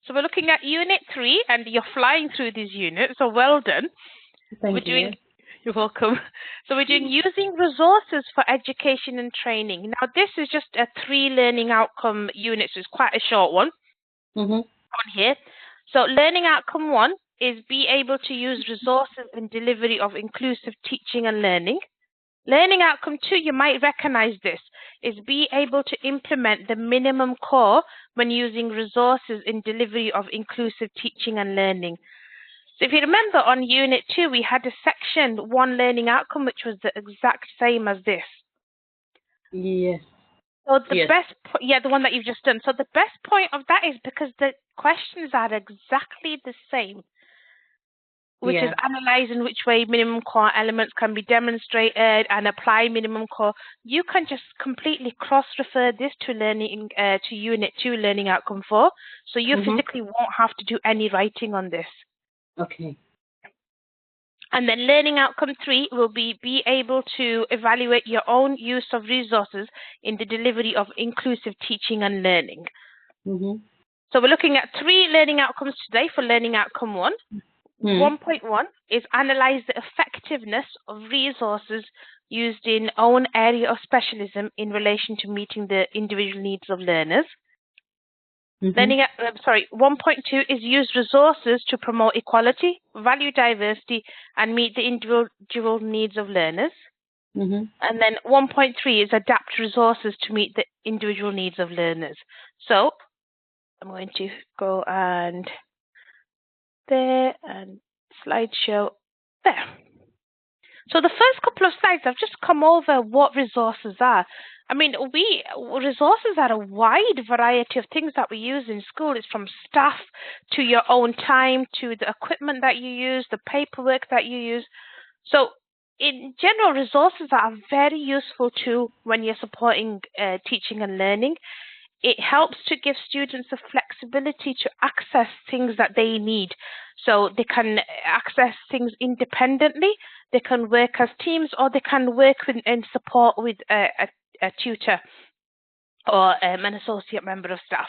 So we're looking at Unit 3, and you're flying through these units, so well done. Thank you. You're welcome. So we're doing using resources for education and training. Now, this is just a 3 learning outcome unit, so it's quite a short one on here. So learning outcome 1 is be able to use resources in delivery of inclusive teaching and learning. Learning outcome 2, you might recognize this, is be able to implement the minimum core when using resources in delivery of inclusive teaching and learning. So if you remember on Unit 2, we had a section 1 learning outcome, which was the exact same as this. Yes. So the the one that you've just done. So the best point of that is because the questions are exactly the same, which is analyzing which way minimum core elements can be demonstrated and apply minimum core. You can just completely cross-refer this to learning to Unit 2 learning outcome 4. So you physically won't have to do any writing on this. Okay. And then learning outcome 3 will be able to evaluate your own use of resources in the delivery of inclusive teaching and learning. So we're looking at 3 learning outcomes today for learning outcome 1. 1.1 is analyze the effectiveness of resources used in own area of specialism in relation to meeting the individual needs of learners. 1.2 is use resources to promote equality, value diversity, and meet the individual needs of learners. And then 1.3 is adapt resources to meet the individual needs of learners. So I'm going to go and there and slideshow there. So the first couple of slides, I've just come over what resources are. I mean, resources are a wide variety of things that we use in school. It's from staff to your own time, to the equipment that you use, the paperwork that you use. So in general, resources are a very useful tool when you're supporting teaching and learning. It helps to give students the flexibility to access things that they need. So they can access things independently, they can work as teams, or they can work in support with a tutor or an associate member of staff.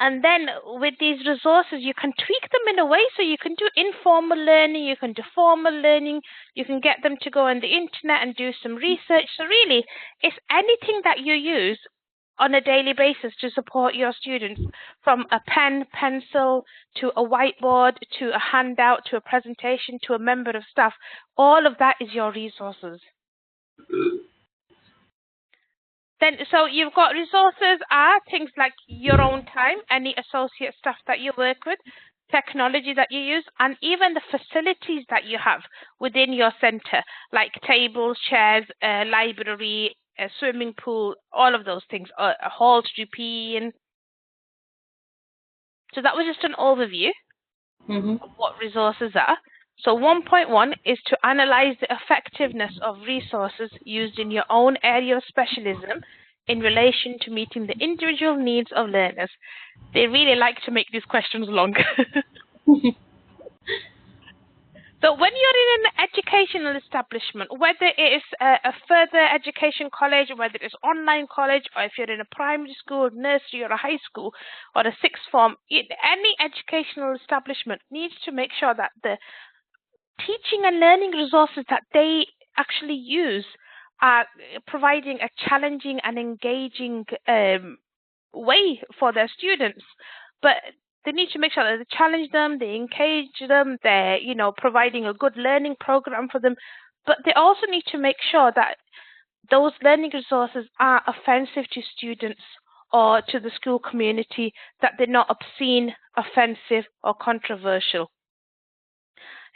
And then with these resources, you can tweak them in a way so you can do informal learning, you can do formal learning, you can get them to go on the internet and do some research. So really, it's anything that you use on a daily basis to support your students, from a pen, pencil, to a whiteboard, to a handout, to a presentation, to a member of staff. All of that is your resources. Then, so you've got resources are things like your own time, any associate staff that you work with, technology that you use, and even the facilities that you have within your centre, like tables, chairs, library, a swimming pool, all of those things, a hall to do PE in. So that was just an overview of what resources are. So 1.1 is to analyze the effectiveness of resources used in your own area of specialism in relation to meeting the individual needs of learners. They really like to make these questions long. So when you're in an educational establishment, whether it is a further education college, whether it is online college, or if you're in a primary school, nursery, or a high school, or a sixth form, any educational establishment needs to make sure that the teaching and learning resources that they actually use are providing a challenging and engaging way for their students. But they need to make sure that they challenge them, they engage them, they're, providing a good learning program for them. But they also need to make sure that those learning resources are offensive to students or to the school community, that they're not obscene, offensive, or controversial.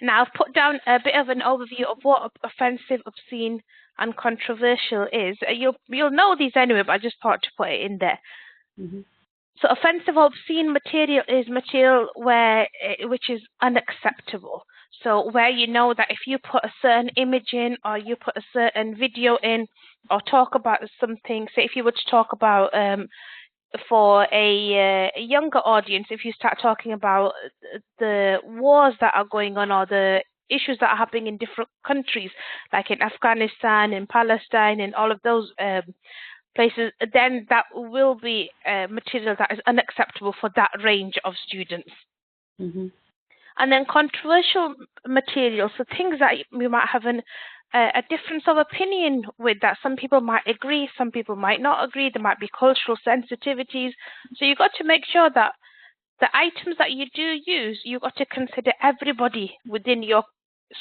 Now, I've put down a bit of an overview of what offensive, obscene, and controversial is. You'll know these anyway, but I just thought to put it in there. So offensive or obscene material is material which is unacceptable. So where you know that if you put a certain image in, or you put a certain video in, or talk about something, say if you were to talk about for a younger audience, if you start talking about the wars that are going on, or the issues that are happening in different countries, like in Afghanistan, in Palestine, and all of those places, then that will be material that is unacceptable for that range of students. And then controversial material, so things that we might have a difference of opinion with, that some people might agree, some people might not agree, there might be cultural sensitivities. So you've got to make sure that the items that you do use, you've got to consider everybody within your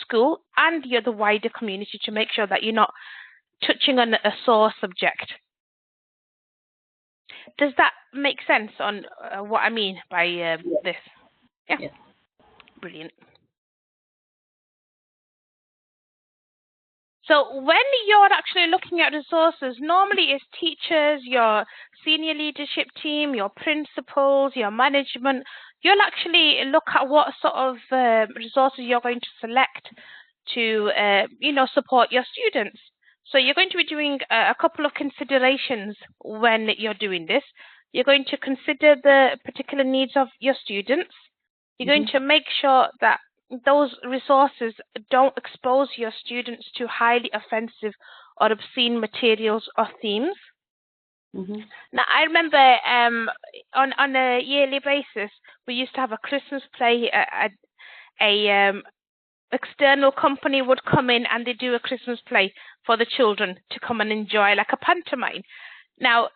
school and the wider community to make sure that you're not touching on a sore subject. Does that make sense on what I mean by this? Yeah. Yes. Brilliant. So when you're actually looking at resources, normally it's teachers, your senior leadership team, your principals, your management. You'll actually look at what sort of resources you're going to select to, support your students. So you're going to be doing a couple of considerations when you're doing this. You're going to consider the particular needs of your students. You're going to make sure that those resources don't expose your students to highly offensive or obscene materials or themes. Now, I remember on a yearly basis, we used to have a Christmas play. External company would come in and they do a Christmas play for the children to come and enjoy, like a pantomime. Now,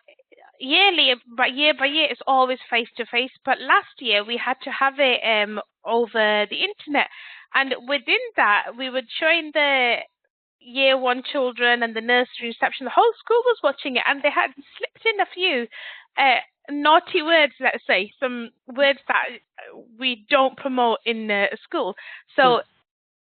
year by year, it's always face-to-face, but last year we had to have it over the internet. And within that, we were showing the year 1 children and the nursery reception. The whole school was watching it, and they had slipped in a few naughty words, let's say, some words that we don't promote in school. So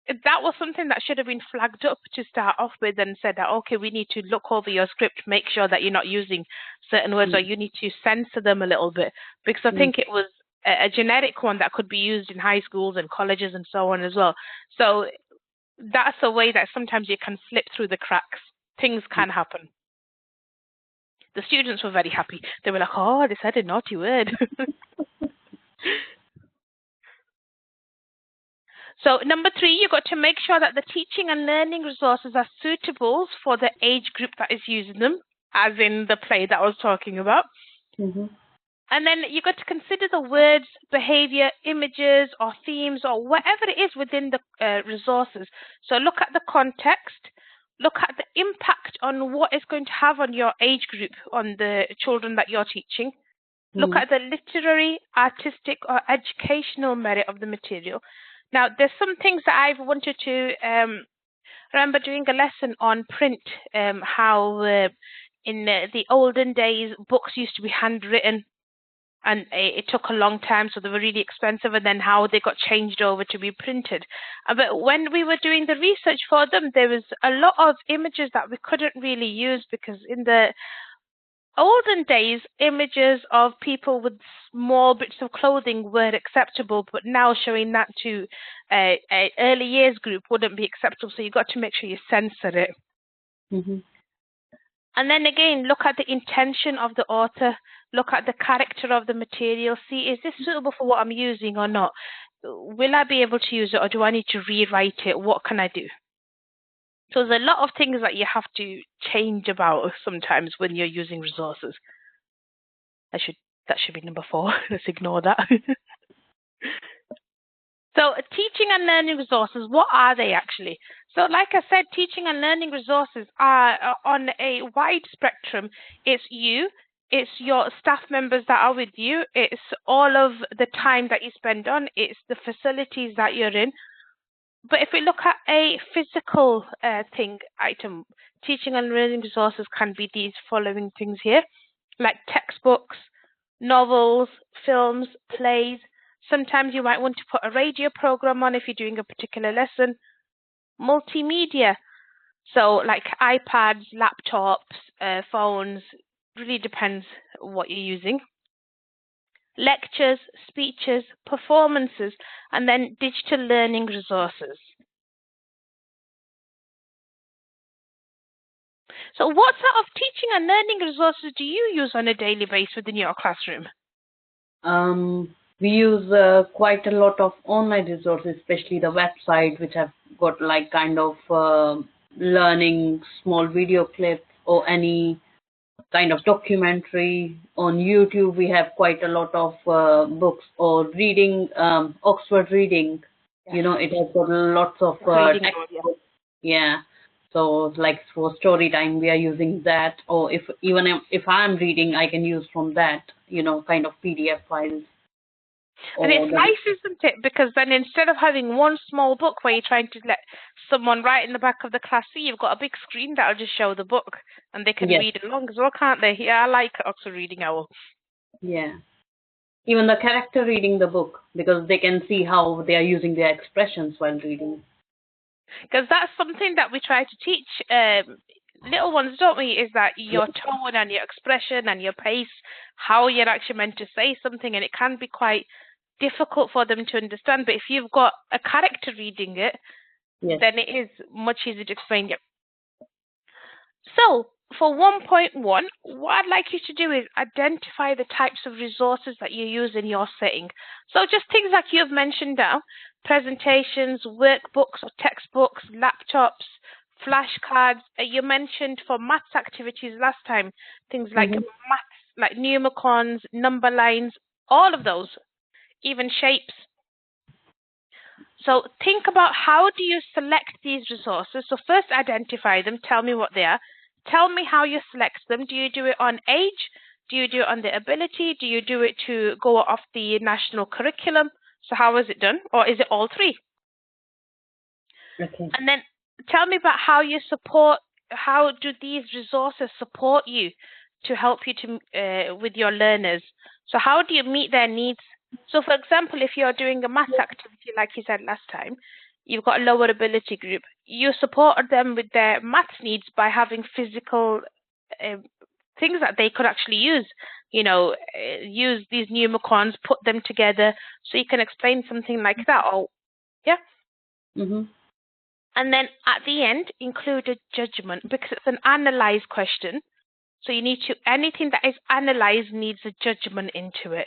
that was something that should have been flagged up to start off with and said that, okay, we need to look over your script, make sure that you're not using certain words, or you need to censor them a little bit, because I think it was a generic one that could be used in high schools and colleges and so on as well. So that's a way that sometimes you can slip through the cracks. Things can happen. The students were very happy. They were like, oh, they said a naughty word. So number 3, you've got to make sure that the teaching and learning resources are suitable for the age group that is using them, as in the play that I was talking about. And then you've got to consider the words, behavior, images, or themes, or whatever it is within the resources. So look at the context, look at the impact on what it's going to have on your age group, on the children that you're teaching. Look at the literary, artistic, or educational merit of the material. Now, there's some things that I've wanted to remember doing a lesson on print, how in the olden days, books used to be handwritten, and it took a long time, so they were really expensive, and then how they got changed over to be printed. But when we were doing the research for them, there was a lot of images that we couldn't really use, because in the olden days, images of people with small bits of clothing were acceptable, but now showing that to an early years group wouldn't be acceptable. So you've got to make sure you censor it. And then again, look at the intention of the author, look at the character of the material, see, is this suitable for what I'm using or not? Will I be able to use it, or do I need to rewrite it? What can I do? So there's a lot of things that you have to change about sometimes when you're using resources. That should be number 4. Let's ignore that. So teaching and learning resources, what are they actually? So like I said, teaching and learning resources are on a wide spectrum. It's you, it's your staff members that are with you, it's all of the time that you spend on, it's the facilities that you're in. But if we look at a physical item, teaching and learning resources can be these following things here, like textbooks, novels, films, plays. Sometimes you might want to put a radio program on if you're doing a particular lesson. Multimedia, so like iPads, laptops, phones, really depends what you're using. Lectures, speeches, performances, and then digital learning resources. So what sort of teaching and learning resources do you use on a daily basis within your classroom? We use quite a lot of online resources, especially the website, which have got like kind of learning small video clips or any kind of documentary. On YouTube, we have quite a lot of books or reading, Oxford Reading. Yes. It has got lots of Reading textbooks. Yeah. So like for story time, we are using that. Or if I'm reading, I can use from that, kind of PDF files. And it's nice, isn't it? Because then instead of having one small book where you're trying to let someone right in the back of the class see, you've got a big screen that'll just show the book and they can read along as well, can't they? Yeah, I like Oxford Reading Owl. Yeah. Even the character reading the book, because they can see how they are using their expressions while reading. Because that's something that we try to teach little ones, don't we? Is that your tone and your expression and your pace, how you're actually meant to say something, and it can be quite difficult for them to understand. But if you've got a character reading it, then it is much easier to explain. Yep. So for 1.1, what I'd like you to do is identify the types of resources that you use in your setting. So just things like you've mentioned now, presentations, workbooks or textbooks, laptops, flashcards. You mentioned for maths activities last time, things like maths, like pneumicons, number lines, all of those, even shapes. So think about how do you select these resources. So first identify them, tell me what they are. Tell me how you select them. Do you do it on age? Do you do it on the ability? Do you do it to go off the national curriculum? So how is it done? Or is it all three? Okay. And then tell me about how you support, how do these resources support you to help you to with your learners? So how do you meet their needs? So for example, if you're doing a maths activity, like you said last time, you've got a lower ability group, you support them with their maths needs by having physical things that they could actually use. Use these pneumicons, put them together, so you can explain something like that. Or yeah. And then at the end, include a judgment, because it's an analyze question. So you need to, anything that is analyzed needs a judgment into it.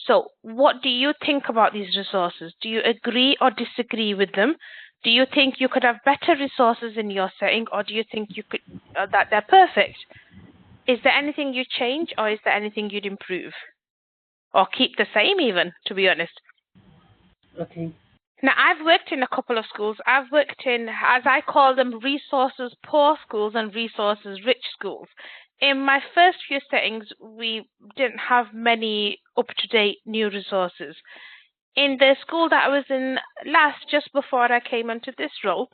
So what do you think about these resources? Do you agree or disagree with them? Do you think you could have better resources in your setting, or do you think you could that they're perfect? Is there anything you change, or is there anything you'd improve? Or keep the same even, to be honest. Okay. Now, I've worked in a couple of schools. I've worked in, as I call them, resources poor schools and resources rich schools. In my first few settings, we didn't have many up-to-date new resources. In the school that I was in last, just before I came into this role,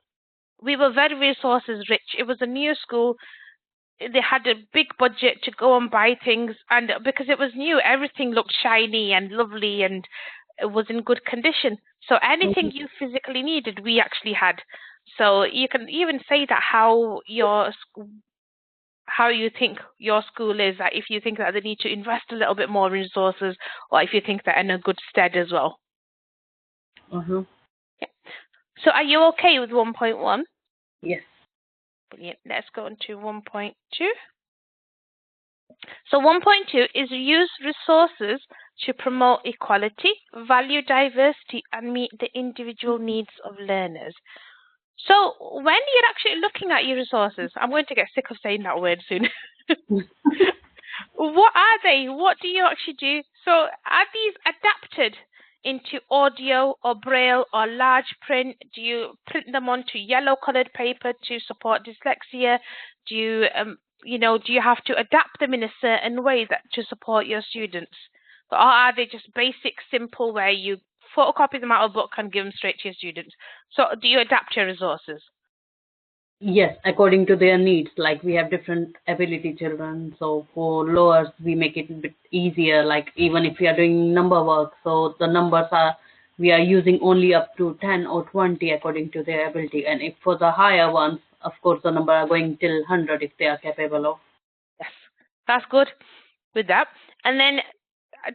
we were very resources rich. It was a new school. They had a big budget to go and buy things, and because it was new, everything looked shiny and lovely and it was in good condition. So anything you physically needed, we actually had. So you can even say that how you think your school is, that if you think that they need to invest a little bit more in resources, or if you think they're in a good stead as well. Yeah. So are you okay with 1.1? Yes. Brilliant. Let's go on to 1.2. So 1.2 is use resources to promote equality, value diversity, and meet the individual needs of learners. So when you're actually looking at your resources, I'm going to get sick of saying that word soon. What are they? What do you actually do? So are these adapted into audio or braille or large print? Do you print them onto yellow colored paper to support dyslexia? Do you do you have to adapt them in a certain way to support your students? Or are they just basic, simple, where you photocopy them out of a book and give them straight to your students? So do you adapt your resources? Yes, according to their needs. Like we have different ability children. So for lowers, we make it a bit easier. Like even if we are doing number work, so the numbers we are using only up to 10 or 20 according to their ability. And if for the higher ones, of course, the number are going till 100 if they are capable of. Yes, that's good with that. And then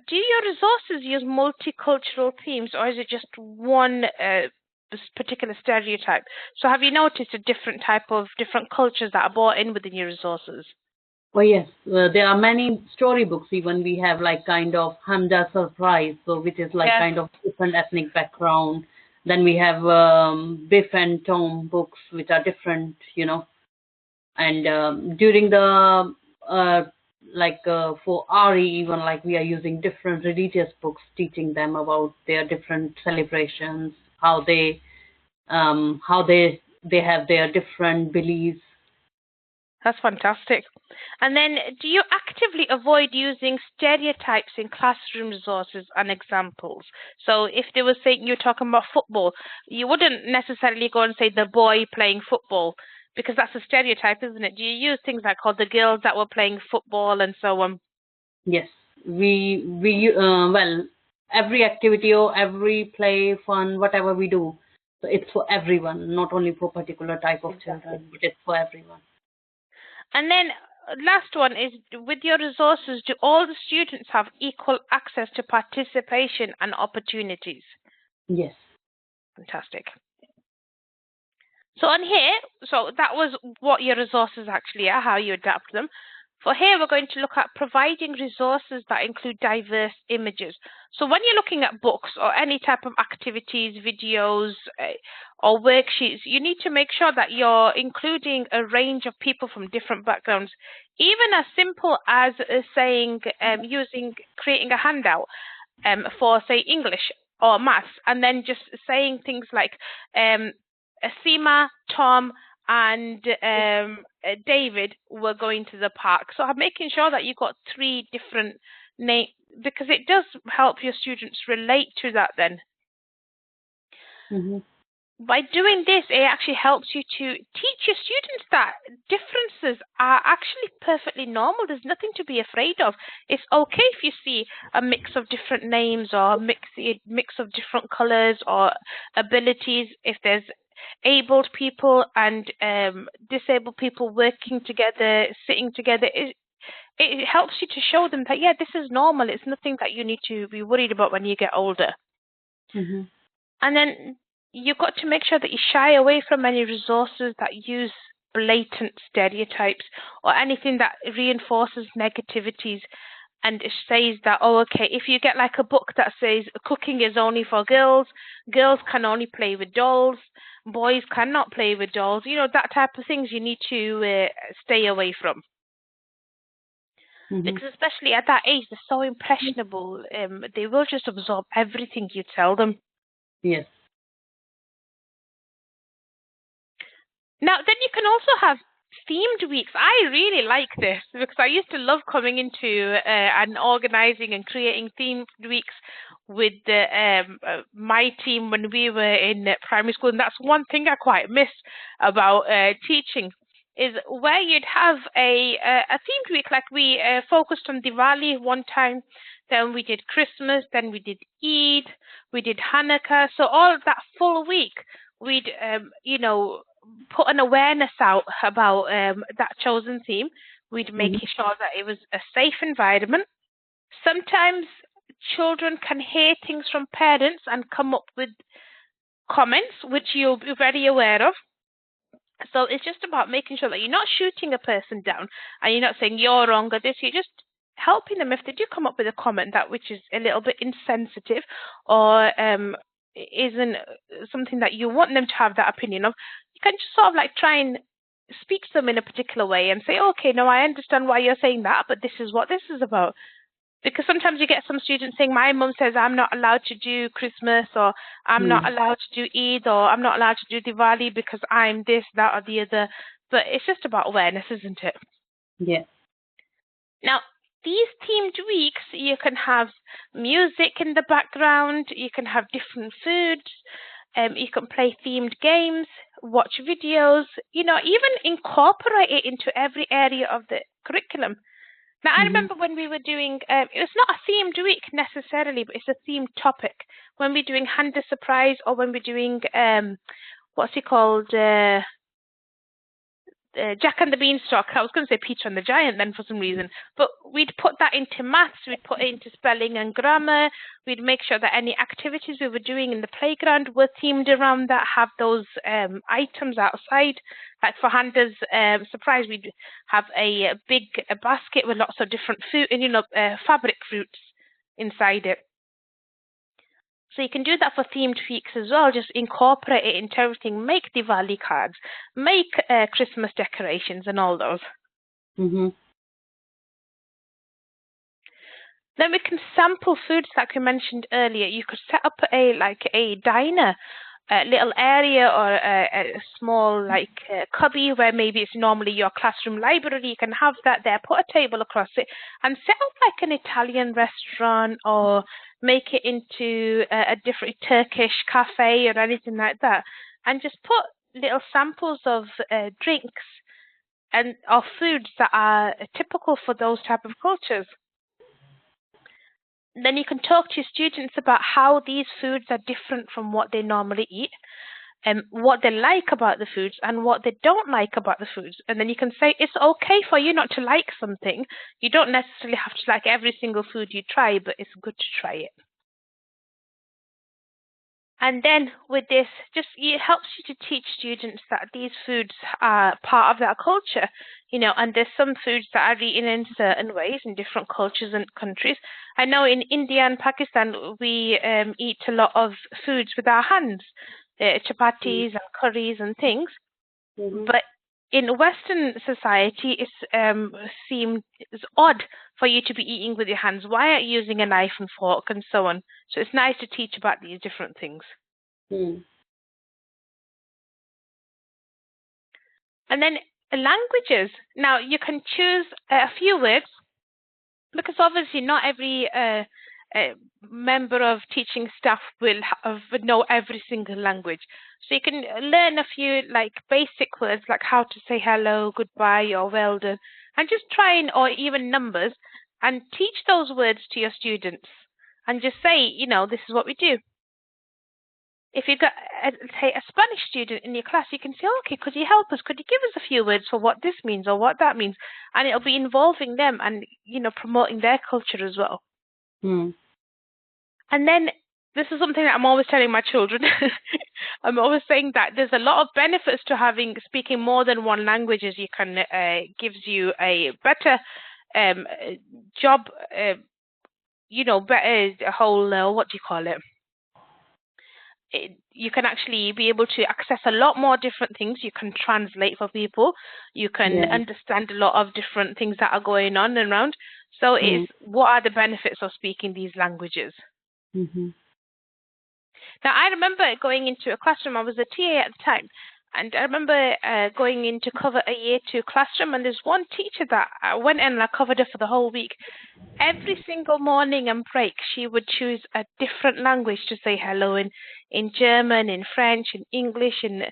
do your resources use multicultural themes, or is it just one particular stereotype? So have you noticed a different cultures that are brought in within your resources? Oh yes, there are many storybooks. Even we have like kind of Hamza Surprise, so which is like kind of different ethnic background. Then we have Biff and Tom books, which are different, And during the like for RE, even like we are using different religious books, teaching them about their different celebrations, how they have their different beliefs. That's fantastic. And then, do you actively avoid using stereotypes in classroom resources and examples? So if they were saying you're talking about football, you wouldn't necessarily go and say the boy playing football, because that's a stereotype, isn't it? Do you use things like called the girls that were playing football and so on? Yes, well, every activity or every play, fun, whatever we do, so it's for everyone, not only for particular type of Exactly. children, but it's for everyone. And then last one is, with your resources, do all the students have equal access to participation and opportunities? Yes. Fantastic. So on here, so that was what your resources actually are, how you adapt them. For here, we're going to look at providing resources that include diverse images. So when you're looking at books or any type of activities, videos, or worksheets, you need to make sure that you're including a range of people from different backgrounds. Even as simple as saying, creating a handout for, say, English or maths, and then just saying things like, Seema, Tom, and David were going to the park. So I'm making sure that you've got 3 different names, because it does help your students relate to that then. Mm-hmm. By doing this, it actually helps you to teach your students that differences are actually perfectly normal. There's nothing to be afraid of. It's okay if you see a mix of different names or a mix of different colors or abilities. If there's abled people and disabled people working together, sitting together, it helps you to show them that, yeah, this is normal. It's nothing that you need to be worried about when you get older. Mm-hmm. And then you've got to make sure that you shy away from any resources that use blatant stereotypes or anything that reinforces negativities and it says that, oh, okay, if you get like a book that says cooking is only for girls, girls can only play with dolls, boys cannot play with dolls, that type of things you need to stay away from. Mm-hmm. Because especially at that age, they're so impressionable. They will just absorb everything you tell them. Yes. Now, then you can also have themed weeks. I really like this because I used to love coming into and organizing and creating themed weeks with my team when we were in primary school. And that's one thing I quite miss about teaching, is where you'd have a themed week. Like we focused on Diwali one time, then we did Christmas, then we did Eid, we did Hanukkah. So all of that full week, we'd put an awareness out about that chosen theme. We'd make sure that it was a safe environment. Sometimes children can hear things from parents and come up with comments, which you'll be very aware of. So it's just about making sure that you're not shooting a person down and you're not saying you're wrong or this. You're just helping them if they do come up with a comment that which is a little bit insensitive or isn't something that you want them to have that opinion of. You can just sort of like try and speak to them in a particular way and say, okay, no, I understand why you're saying that, but this is what this is about. Because sometimes you get some students saying, my mum says I'm not allowed to do Christmas, or I'm not allowed to do Eid, or I'm not allowed to do Diwali because I'm this, that, or the other. But it's just about awareness, isn't it? Yeah. Now, these themed weeks, you can have music in the background, you can have different foods, you can play themed games, watch videos, even incorporate it into every area of the curriculum. Now, I remember when we were doing, it was not a themed week necessarily, but it's a themed topic. When we're doing Hand a Surprise, or when we're doing, what's it called, Jack and the Beanstalk. I was going to say Peter and the Giant then for some reason. But we'd put that into maths, we'd put it into spelling and grammar. We'd make sure that any activities we were doing in the playground were themed around that, have those items outside. Like for Handa's surprise, we'd have a big basket with lots of different food and, fabric fruits inside it. So you can do that for themed weeks as well. Just incorporate it into everything. Make Diwali cards, make Christmas decorations and all those. Then we can sample foods like we mentioned earlier. You could set up a diner, a little area, or a small cubby where maybe it's normally your classroom library. You can have that there, put a table across it, and set up like an Italian restaurant, or make it into a different Turkish cafe or anything like that, and just put little samples of drinks and or foods that are typical for those type of cultures. Then you can talk to your students about how these foods are different from what they normally eat, and what they like about the foods and what they don't like about the foods. And then you can say it's okay for you not to like something. You don't necessarily have to like every single food you try, but it's good to try it. And then with this, it helps you to teach students that these foods are part of their culture, and there's some foods that are eaten in certain ways in different cultures and countries. I know in India and Pakistan, we eat a lot of foods with our hands, chapatis and curries and things. But in Western society, it's seems odd for you to be eating with your hands. Why aren't you using a knife and fork and so on? So it's nice to teach about these different things. And then languages. Now you can choose a few words, because obviously not every member of teaching staff will know every single language. So you can learn a few basic words like how to say hello, goodbye, or well done, and just or even numbers, and teach those words to your students, and just say, this is what we do. If you've got, say, a Spanish student in your class, you can say, okay, could you help us? Could you give us a few words for what this means or what that means? And it'll be involving them and, promoting their culture as well. And then this is something that I'm always telling my children. I'm always saying that there's a lot of benefits to speaking more than one language, as you can gives you a better job, better whole, what do you call it? You can actually be able to access a lot more different things. You can translate for people. You can understand a lot of different things that are going on and around. So it's what are the benefits of speaking these languages? Now, I remember going into a classroom. I was a TA at the time. And I remember going in to cover a Year 2 classroom, and there's one teacher that I went in and I covered her for the whole week. Every single morning and break, she would choose a different language to say hello in German, in French, in English, in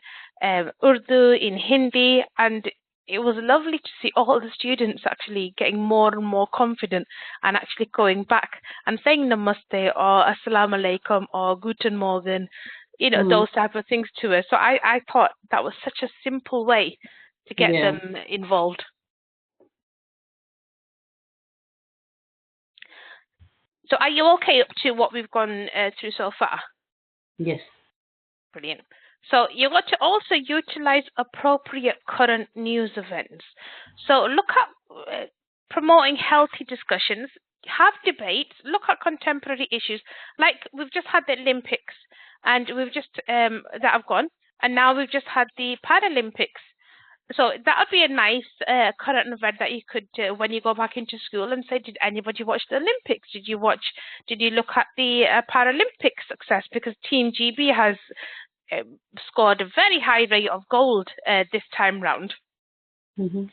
Urdu, in Hindi. And it was lovely to see all the students actually getting more and more confident and actually going back and saying namaste or assalamu alaikum or guten morgen, those type of things to her. So I thought that was such a simple way to get them involved. So are you okay up to what we've gone through so far? Yes. Brilliant. So you got to also utilize appropriate current news events. So look at promoting healthy discussions, have debates, look at contemporary issues. Like we've just had the Olympics, and we've just that have gone, and now we've just had the Paralympics. So that would be a nice current event that you could, when you go back into school, and say, did anybody watch the Olympics? Did you look at the Paralympic success? Because Team GB has scored a very high rate of gold this time round. And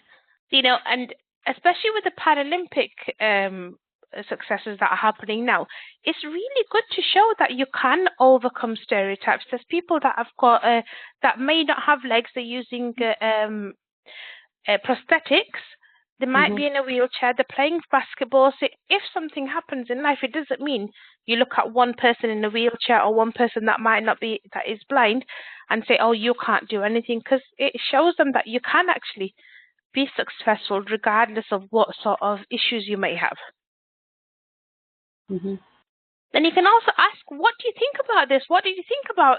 especially with the Paralympic successes that are happening now, it's really good to show that you can overcome stereotypes. There's people that have got that may not have legs, they're using prosthetics. They might be in a wheelchair, they're playing basketball. So if something happens in life, it doesn't mean you look at one person in a wheelchair or one person that is blind and say, oh, you can't do anything, because it shows them that you can actually be successful regardless of what sort of issues you may have. Then you can also ask, what do you think about this? What did you think about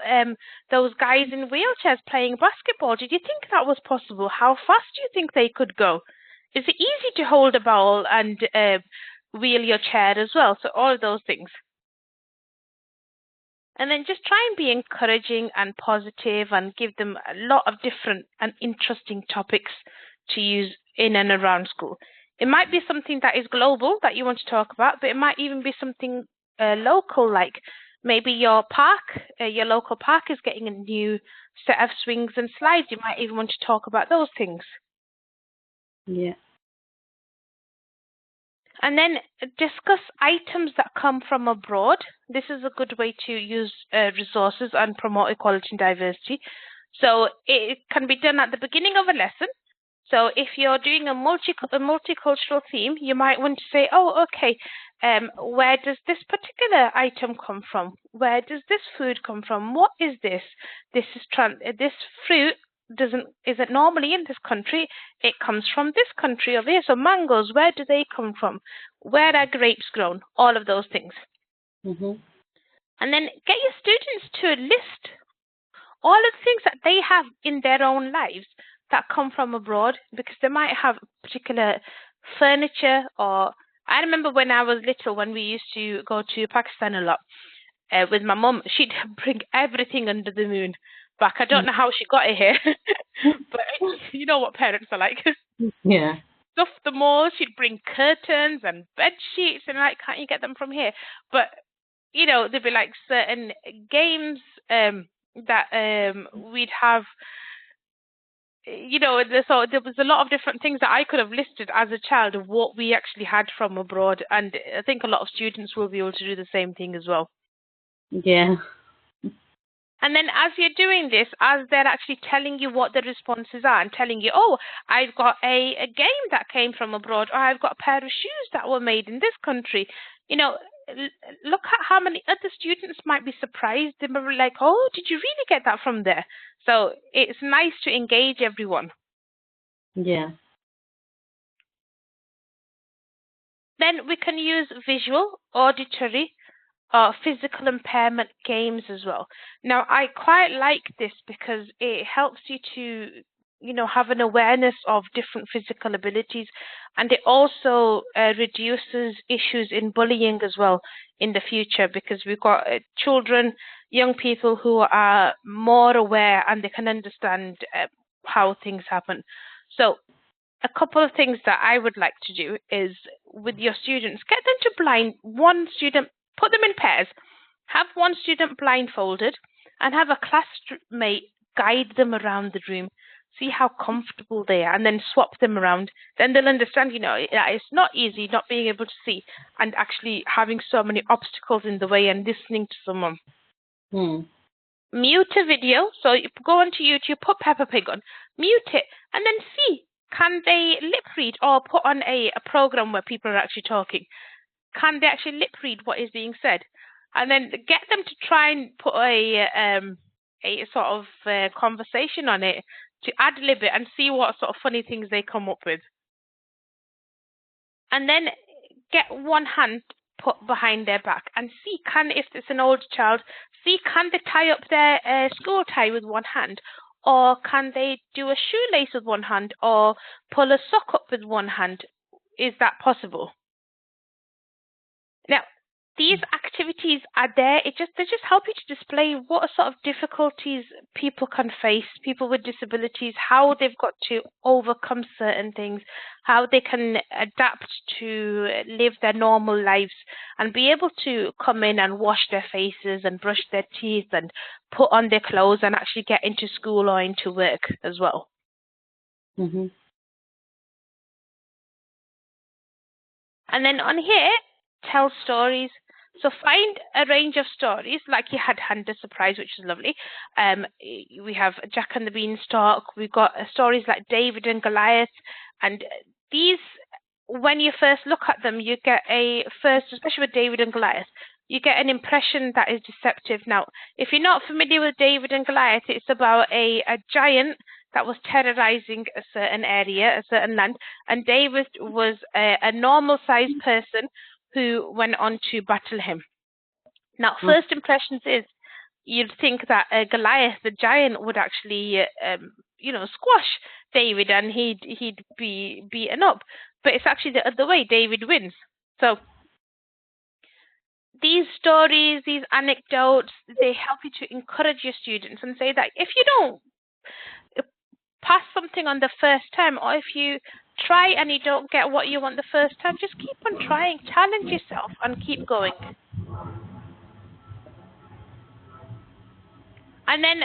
those guys in wheelchairs playing basketball? Did you think that was possible? How fast do you think they could go? Is it easy to hold a ball and wheel your chair as well? So all of those things. And then just try and be encouraging and positive and give them a lot of different and interesting topics to use in and around school. It might be something that is global that you want to talk about, but it might even be something local, like maybe your park, your local park is getting a new set of swings and slides. You might even want to talk about those things. Yeah. And then discuss items that come from abroad. This is a good way to use resources and promote equality and diversity. So it can be done at the beginning of a lesson. So if you're doing a multicultural theme, you might want to say, oh, okay, where does this particular item come from? Where does this food come from? What is this? This fruit isn't normally in this country. It comes from this country over here. So mangoes, where do they come from? Where are grapes grown? All of those things. Mm-hmm. And then get your students to list all of the things that they have in their own lives that come from abroad, because they might have particular furniture. Or I remember when I was little, when we used to go to Pakistan a lot with my mum, she'd bring everything under the moon back. I don't know how she got it here, but you know what parents are like. Yeah. Stuff the malls, she'd bring curtains and bed sheets, and like, can't you get them from here? But you know, there'd be like certain games that we'd have. You know, so there was a lot of different things that I could have listed as a child of what we actually had from abroad, and I think a lot of students will be able to do the same thing as well. Yeah. And then as you're doing this, as they're actually telling you what the responses are and telling you, oh, I've got a game that came from abroad, or I've got a pair of shoes that were made in this country, you know, look at how many other students might be surprised. They might be like, oh, did you really get that from there? So it's nice to engage everyone. Yeah. Then we can use visual, auditory, or physical impairment games as well. Now, I quite like this because it helps you to, you know, have an awareness of different physical abilities, and it also reduces issues in bullying as well in the future, because we've got children, young people who are more aware and they can understand how things happen. So a couple of things that I would like to do is, with your students, get them to blind one student, put them in pairs, have one student blindfolded, and have a classmate guide them around the room, see how comfortable they are, and then swap them around. Then they'll understand, you know, it's not easy not being able to see and actually having so many obstacles in the way and listening to someone. Mute a video. So you go onto YouTube, put Peppa Pig on, mute it, and then see, can they lip read, or put on a program where people are actually talking? Can they actually lip read what is being said? And then get them to try and put a sort of conversation on it, to ad-lib it and see what sort of funny things they come up with. And then get one hand put behind their back and see, if it's an older child, see, can they tie up their school tie with one hand? Or can they do a shoelace with one hand, or pull a sock up with one hand? Is that possible? Now, these activities are there. They just help you to display what sort of difficulties people can face, people with disabilities, how they've got to overcome certain things, how they can adapt to live their normal lives and be able to come in and wash their faces and brush their teeth and put on their clothes and actually get into school or into work as well. Mm-hmm. And then on here, tell stories. So find a range of stories, like you had Handa Surprise, which is lovely. We have Jack and the Beanstalk. We've got stories like David and Goliath. And these, when you first look at them, you get especially with David and Goliath, you get an impression that is deceptive. Now, if you're not familiar with David and Goliath, it's about a giant that was terrorizing a certain area, a certain land. And David was a normal-sized person who went on to battle him. Now, first impressions is, you'd think that Goliath, the giant, would actually, squash David and he'd be beaten up. But it's actually the other way. David wins. So these stories, these anecdotes, they help you to encourage your students and say that if you don't pass something on the first time, or if you try and you don't get what you want the first time, just keep on trying, challenge yourself and keep going. And then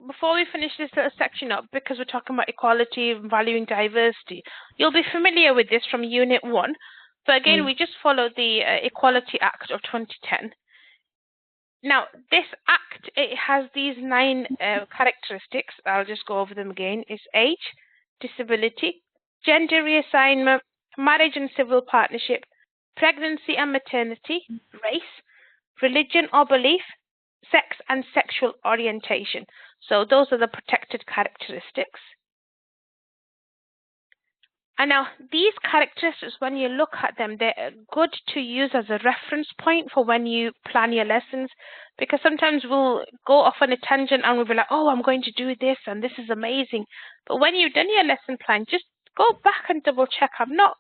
before we finish this little section up, because we're talking about equality and valuing diversity, you'll be familiar with this from Unit 1. But again, we just follow the Equality Act of 2010. Now, this act, it has these 9 characteristics. I'll just go over them again. It's age, disability, gender reassignment, marriage and civil partnership, pregnancy and maternity, race, religion or belief, sex and sexual orientation. So those are the protected characteristics. And now these characteristics, when you look at them, they're good to use as a reference point for when you plan your lessons, because sometimes we'll go off on a tangent and we'll be like, oh, I'm going to do this and this is amazing. But when you've done your lesson plan, just go back and double check. I've not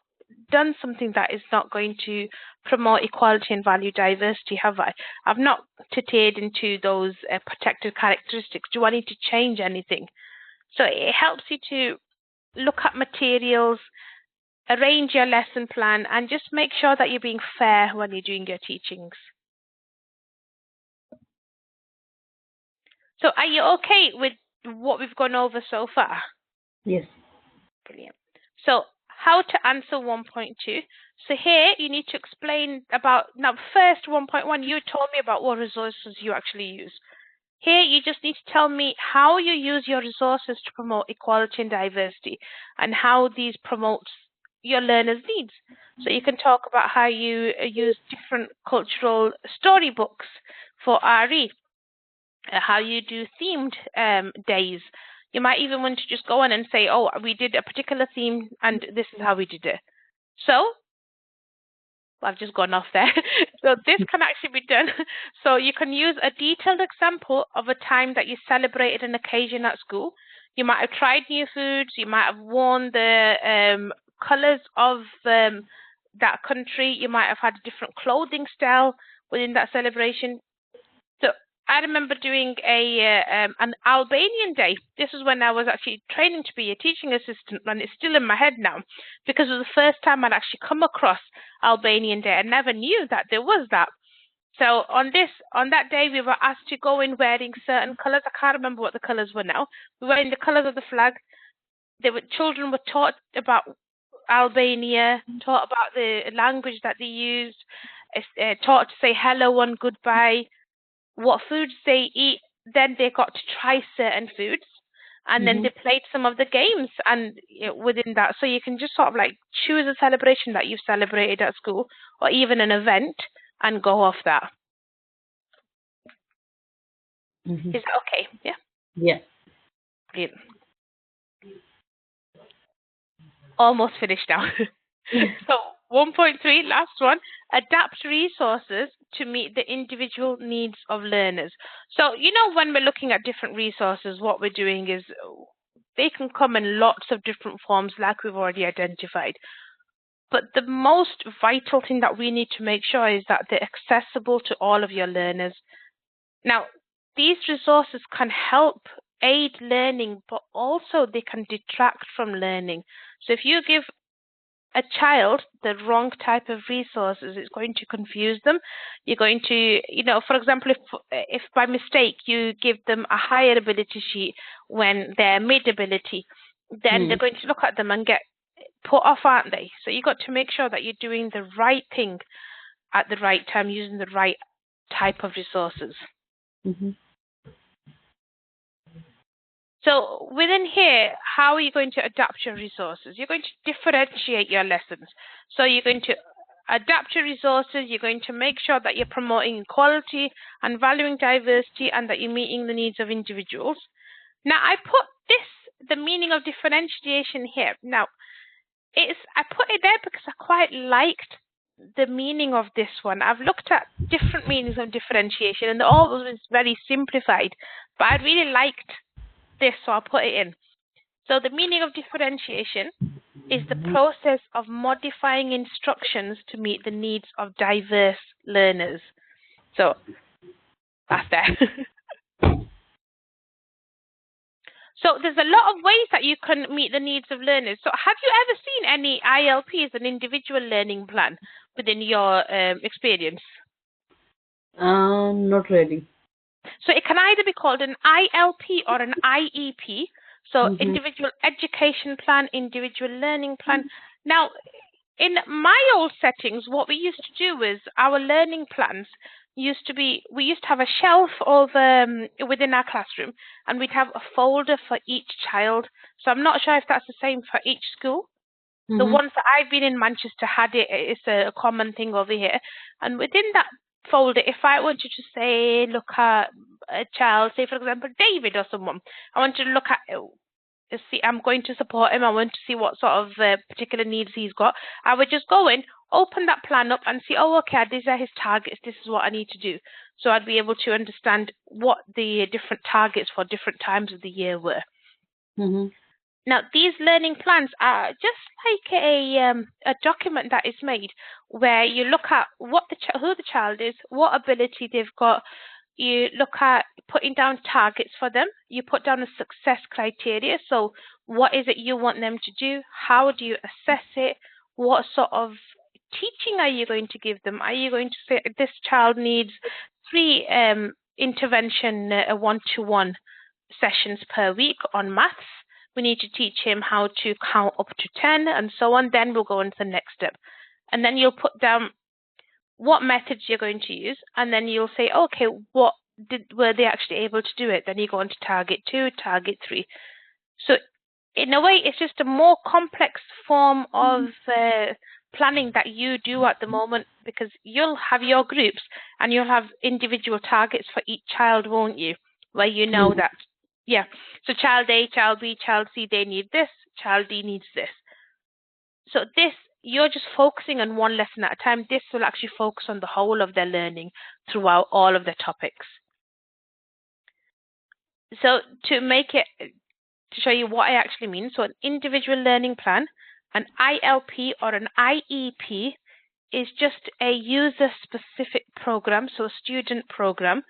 done something that is not going to promote equality and value diversity, have I? I've not tittered into those protected characteristics. Do I need to change anything? So it helps you to look at materials, arrange your lesson plan, and just make sure that you're being fair when you're doing your teachings. So are you okay with what we've gone over so far? Yes. Brilliant. So how to answer 1.2. So here you need to explain about, now first 1.1, you told me about what resources you actually use. Here, you just need to tell me how you use your resources to promote equality and diversity and how these promote your learners' needs. So you can talk about how you use different cultural storybooks for RE, how you do themed days. You might even want to just go on and say, oh, we did a particular theme and this is how we did it. So I've just gone off there. So this can actually be done. So you can use a detailed example of a time that you celebrated an occasion at school. You might have tried new foods. You might have worn the colours of that country. You might have had a different clothing style within that celebration. So I remember doing an Albanian day. This is when I was actually training to be a teaching assistant, and it's still in my head now because it was the first time I'd actually come across Albanian day. I never knew that there was that. So on that day, we were asked to go in wearing certain colours. I can't remember what the colours were now. We were in the colours of the flag. Children were taught about Albania, taught about the language that they used, taught to say hello and goodbye, what foods they eat. Then they got to try certain foods, and then they played some of the games and within that. So you can just sort of like choose a celebration that you've celebrated at school or even an event and go off that. Is that okay? Yeah? Yeah. Brilliant. Almost finished now. So 1.3, last one, adapt resources to meet the individual needs of learners. So, when we're looking at different resources, what we're doing is they can come in lots of different forms like we've already identified. But the most vital thing that we need to make sure is that they're accessible to all of your learners. Now, these resources can help aid learning, but also they can detract from learning. So if you give a child the wrong type of resources, it's going to confuse them. You're going to, for example, if by mistake you give them a higher ability sheet when they're mid-ability, then they're going to look at them and get put off, aren't they? So you've got to make sure that you're doing the right thing at the right time, using the right type of resources. So within here, how are you going to adapt your resources? You're going to differentiate your lessons. So you're going to adapt your resources. You're going to make sure that you're promoting equality and valuing diversity and that you're meeting the needs of individuals. Now, I put the meaning of differentiation here. Now, I put it there because I quite liked the meaning of this one. I've looked at different meanings of differentiation and all was very simplified, but I really liked this, so I'll put it in. So the meaning of differentiation is the process of modifying instructions to meet the needs of diverse learners. So that's there. So there's a lot of ways that you can meet the needs of learners. So have you ever seen any ILP as an individual learning plan within your experience? Not really. So it can either be called an ILP or an IEP. So individual education plan, individual learning plan. Now, in my old settings, what we used to do was our learning plans used to be, we used to have a shelf of within our classroom, and we'd have a folder for each child. So I'm not sure if that's the same for each school. The ones that I've been in Manchester had it. It's a common thing over here. And within that folder, if I wanted to say, look at a child, say for example, David or someone, I wanted to look at, see, I'm going to support him. I want to see what sort of particular needs he's got. I would just go in, open that plan up and see, oh, okay, these are his targets. This is what I need to do. So I'd be able to understand what the different targets for different times of the year were. Now, these learning plans are just like a document that is made where you look at what who the child is, what ability they've got. You look at putting down targets for them. You put down a success criteria. So what is it you want them to do? How do you assess it? What sort of teaching are you going to give them? Are you going to say this child needs 3 intervention one-to-one sessions per week on maths? We need to teach him how to count up to 10 and so on. Then we'll go on to the next step. And then you'll put down what methods you're going to use. And then you'll say, okay, were they actually able to do it? Then you go on to target 2, target 3. So in a way, it's just a more complex form of planning that you do at the moment, because you'll have your groups and you'll have individual targets for each child, won't you? Where you know that, yeah, so child A, child B, child C, they need this, child D needs this. So this, you're just focusing on one lesson at a time. This will actually focus on the whole of their learning throughout all of the topics. So to make it, to show you what I actually mean, so an individual learning plan, an ILP or an IEP is just a user-specific program, so a student program,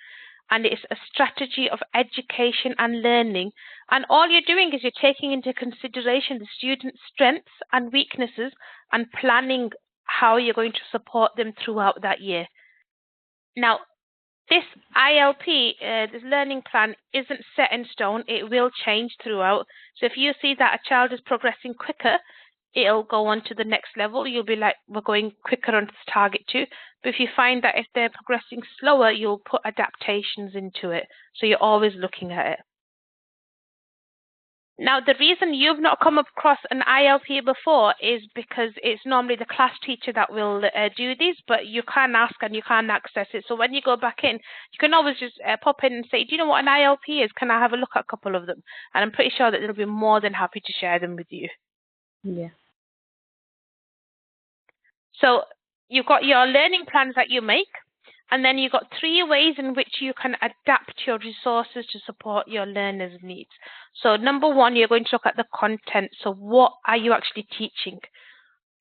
and it's a strategy of education and learning. And all you're doing is you're taking into consideration the student's strengths and weaknesses and planning how you're going to support them throughout that year. Now, this ILP, this learning plan, isn't set in stone. It will change throughout. So if you see that a child is progressing quicker, it'll go on to the next level. You'll be like, we're going quicker on to target 2. But if you find that if they're progressing slower, you'll put adaptations into it. So you're always looking at it. Now, the reason you've not come across an ILP before is because it's normally the class teacher that will do these, but you can ask and you can access it. So when you go back in, you can always just pop in and say, do you know what an ILP is? Can I have a look at a couple of them? And I'm pretty sure that they'll be more than happy to share them with you. Yeah. So you've got your learning plans that you make, and then you've got 3 ways in which you can adapt your resources to support your learners' needs. So number 1, you're going to look at the content. So what are you actually teaching?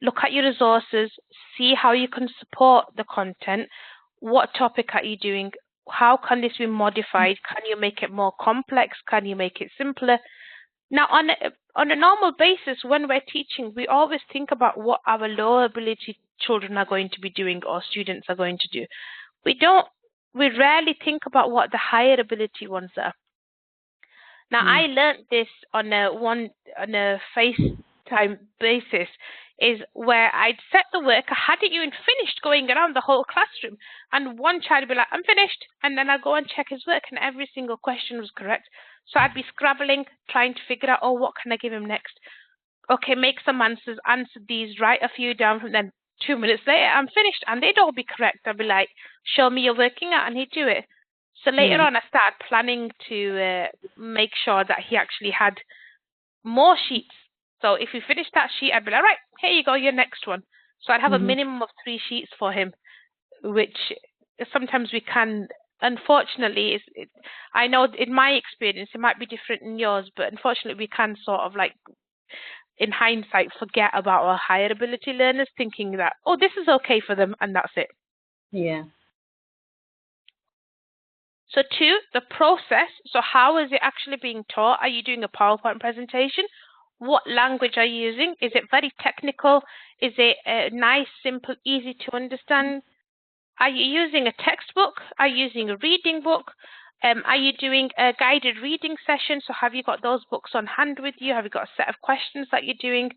Look at your resources, see how you can support the content. What topic are you doing? How can this be modified? Can you make it more complex? Can you make it simpler? Now, on a normal basis, when we're teaching, we always think about what our lower ability children are going to be doing or students are going to do. We rarely think about what the higher ability ones are. Now, I learned this on a FaceTime basis, is where I'd set the work, I had it even finished going around the whole classroom, and one child would be like, I'm finished, and then I'd go and check his work, and every single question was correct. So I'd be scrabbling, trying to figure out, oh, what can I give him next? Okay, make some answers, answer these, write a few down, and then 2 minutes later, I'm finished, and they'd all be correct. I'd be like, show me you're working out, and he'd do it. So later on, I started planning to make sure that he actually had more sheets. So if we finished that sheet, I'd be like, right, here you go, your next one. So I'd have a minimum of 3 sheets for him, which sometimes we can, unfortunately, I know in my experience, it might be different in yours, but unfortunately we can sort of like, in hindsight, forget about our higher ability learners, thinking that, oh, this is okay for them, and that's it. Yeah. So 2, the process. So how is it actually being taught? Are you doing a PowerPoint presentation? What language are you using? Is it very technical? Is it nice, simple, easy to understand? Are you using a textbook? Are you using a reading book? Are you doing a guided reading session? So have you got those books on hand with you? Have you got a set of questions that you're doing?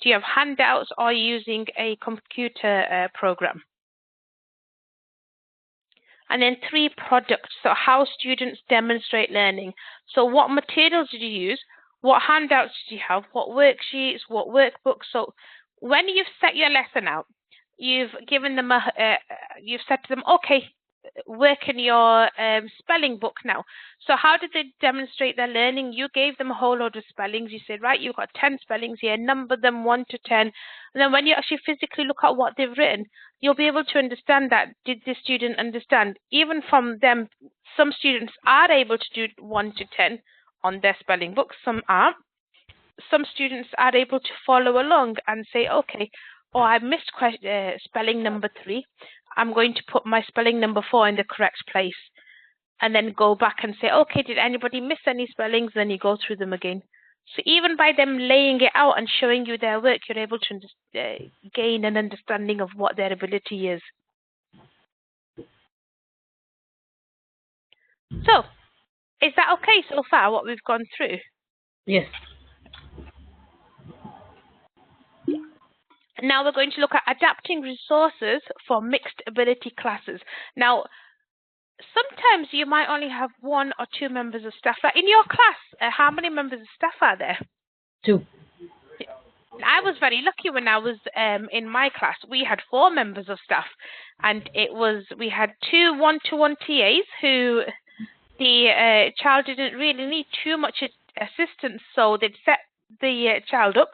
Do you have handouts, or are you using a computer program? And then 3, products. So how students demonstrate learning. So what materials did you use? What handouts did you have? What worksheets? What workbooks? So when you've set your lesson out, you've given them you've said to them, okay, work in your spelling book now. So how did they demonstrate their learning? You gave them a whole load of spellings. You said, right, you've got 10 spellings here, number them 1 to 10. And then when you actually physically look at what they've written, you'll be able to understand that, did the student understand? Even from them, some students are able to do 1 to 10 on their spelling book, some aren't. Some students are able to follow along and say, okay, oh, I missed spelling number 3. I'm going to put my spelling number 4 in the correct place. And then go back and say, okay, did anybody miss any spellings? Then you go through them again. So even by them laying it out and showing you their work, you're able to gain an understanding of what their ability is. So, is that okay so far, what we've gone through? Yes. Now we're going to look at adapting resources for mixed ability classes. Now, sometimes you might only have 1 or 2 members of staff. Like in your class, how many members of staff are there? 2. I was very lucky when I was in my class. We had 4 members of staff, and we had 2 one-to-one TAs who the child didn't really need too much assistance, so they'd set the child up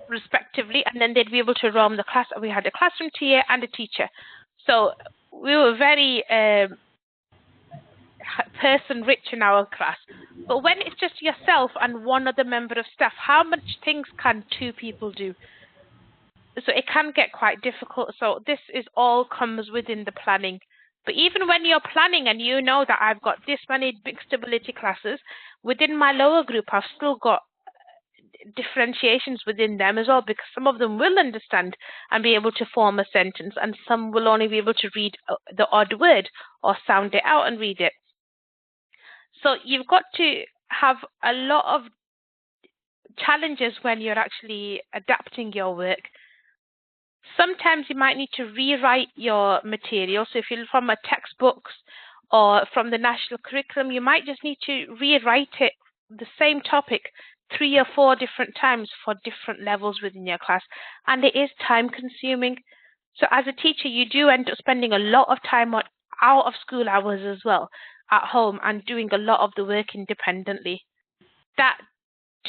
respectively, and then they'd be able to roam the class. We had a classroom TA and a teacher, so we were very person rich in our class. But when it's just yourself and 1 other member of staff, how much things can 2 people do? So it can get quite difficult. So this is all comes within the planning. But even when you're planning and you know that I've got this many mixed ability classes, within my lower group I've still got differentiations within them as well, because some of them will understand and be able to form a sentence, and some will only be able to read the odd word or sound it out and read it. So you've got to have a lot of challenges when you're actually adapting your work. Sometimes you might need to rewrite your material. So if you're from a textbooks or from the national curriculum, you might just need to rewrite it, the same topic, 3 or 4 different times for different levels within your class. And it is time consuming. So as a teacher, you do end up spending a lot of time out of school hours as well, at home, and doing a lot of the work independently. That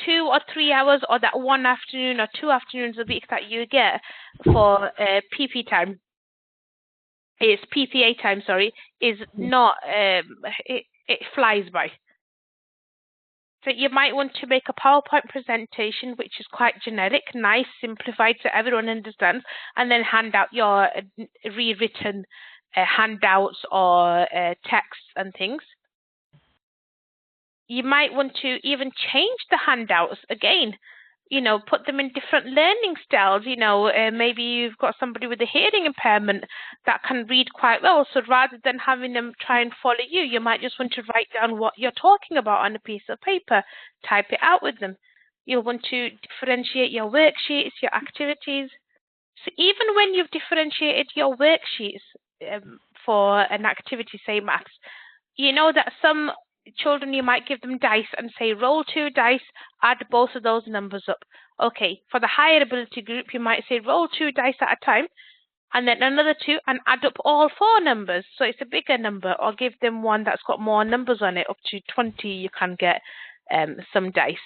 2 or 3 hours, or that 1 afternoon or 2 afternoons a week that you get for PPA time, is not, it flies by. So you might want to make a PowerPoint presentation which is quite generic, nice, simplified so everyone understands, and then hand out your rewritten handouts or texts and things. You might want to even change the handouts again, put them in different learning styles. Maybe you've got somebody with a hearing impairment that can read quite well. So rather than having them try and follow you, you might just want to write down what you're talking about on a piece of paper, type it out with them. You'll want to differentiate your worksheets, your activities. So even when you've differentiated your worksheets for an activity, say maths, you know that some children, you might give them dice and say, roll 2 dice, add both of those numbers up. Okay, for the higher ability group, you might say, roll 2 dice at a time, and then another 2, and add up all 4 numbers. So it's a bigger number, or give them one that's got more numbers on it, up to 20 you can get some dice.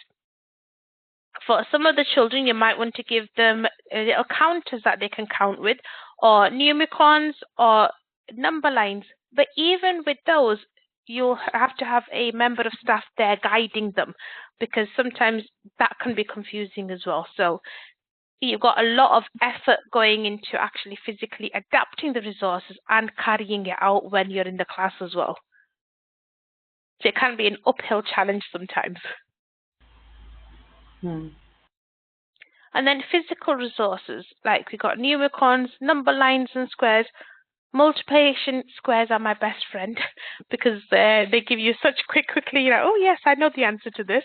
For some of the children, you might want to give them little counters that they can count with, or numericons, or number lines. But even with those, you'll have to have a member of staff there guiding them, because sometimes that can be confusing as well. So you've got a lot of effort going into actually physically adapting the resources and carrying it out when you're in the class as well. So it can be an uphill challenge sometimes. And then physical resources, like we've got numericons, number lines and squares. Multiplication squares are my best friend because they give you such quickly, you know, oh yes, I know the answer to this.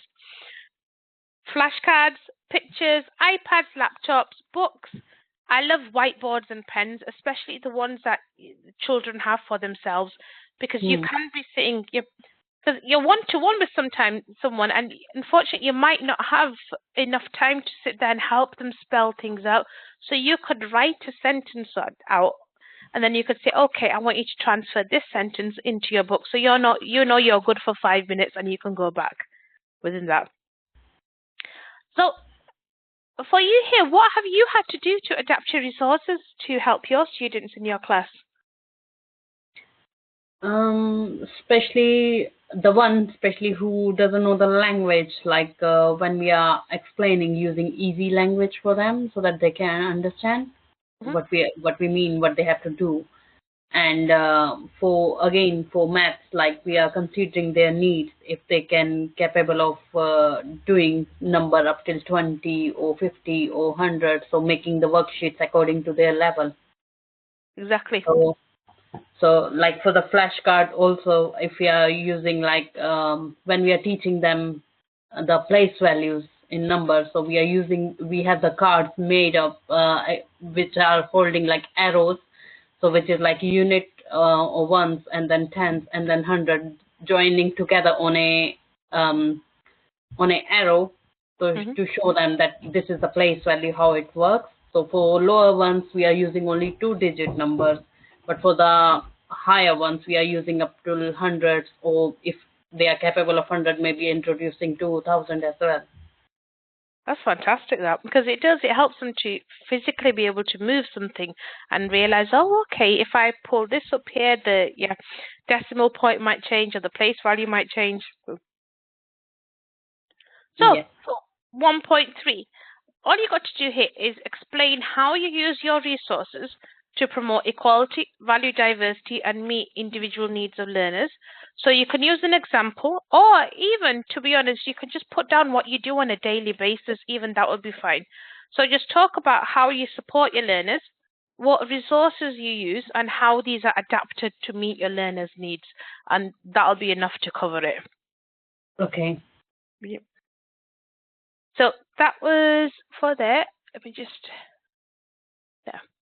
Flashcards, pictures, iPads, laptops, books. I love whiteboards and pens, especially the ones that children have for themselves, because you can be sitting, because you're one-to-one with someone, and unfortunately you might not have enough time to sit there and help them spell things out. So you could write a sentence out, and then you could say, okay, I want you to transfer this sentence into your book. So you're good for 5 minutes, and you can go back within that. So for you here, what have you had to do to adapt your resources to help your students in your class? Especially who doesn't know the language, like when we are explaining, using easy language for them so that they can understand what we mean, what they have to do. And for maths, like we are considering their needs, if they can capable of doing number up till 20 or 50 or 100, so making the worksheets according to their level. Exactly. So like for the flashcard also, if we are using like when we are teaching them the place values in numbers, so we have the cards made of which are holding like arrows, so which is like unit or ones and then tens and then 100 joining together on a arrow, so to show them that this is the place value, how it works. So for lower ones we are using only 2-digit numbers, but for the higher ones we are using up to hundreds, or if they are capable of 100, maybe introducing 2000 as well. That's fantastic, because it helps them to physically be able to move something and realize, oh, okay, if I pull this up here, the decimal point might change or the place value might change. So, Yes. for 1.3, all you got to do here is explain how you use your resources to promote equality, value diversity, and meet individual needs of learners. So you can use an example, or even, to be honest, you can just put down what you do on a daily basis. Even that would be fine. So just talk about how you support your learners, what resources you use, and how these are adapted to meet your learners' needs. And that'll be enough to cover it. Okay. Yep. So that was for there. Let me just... Yeah.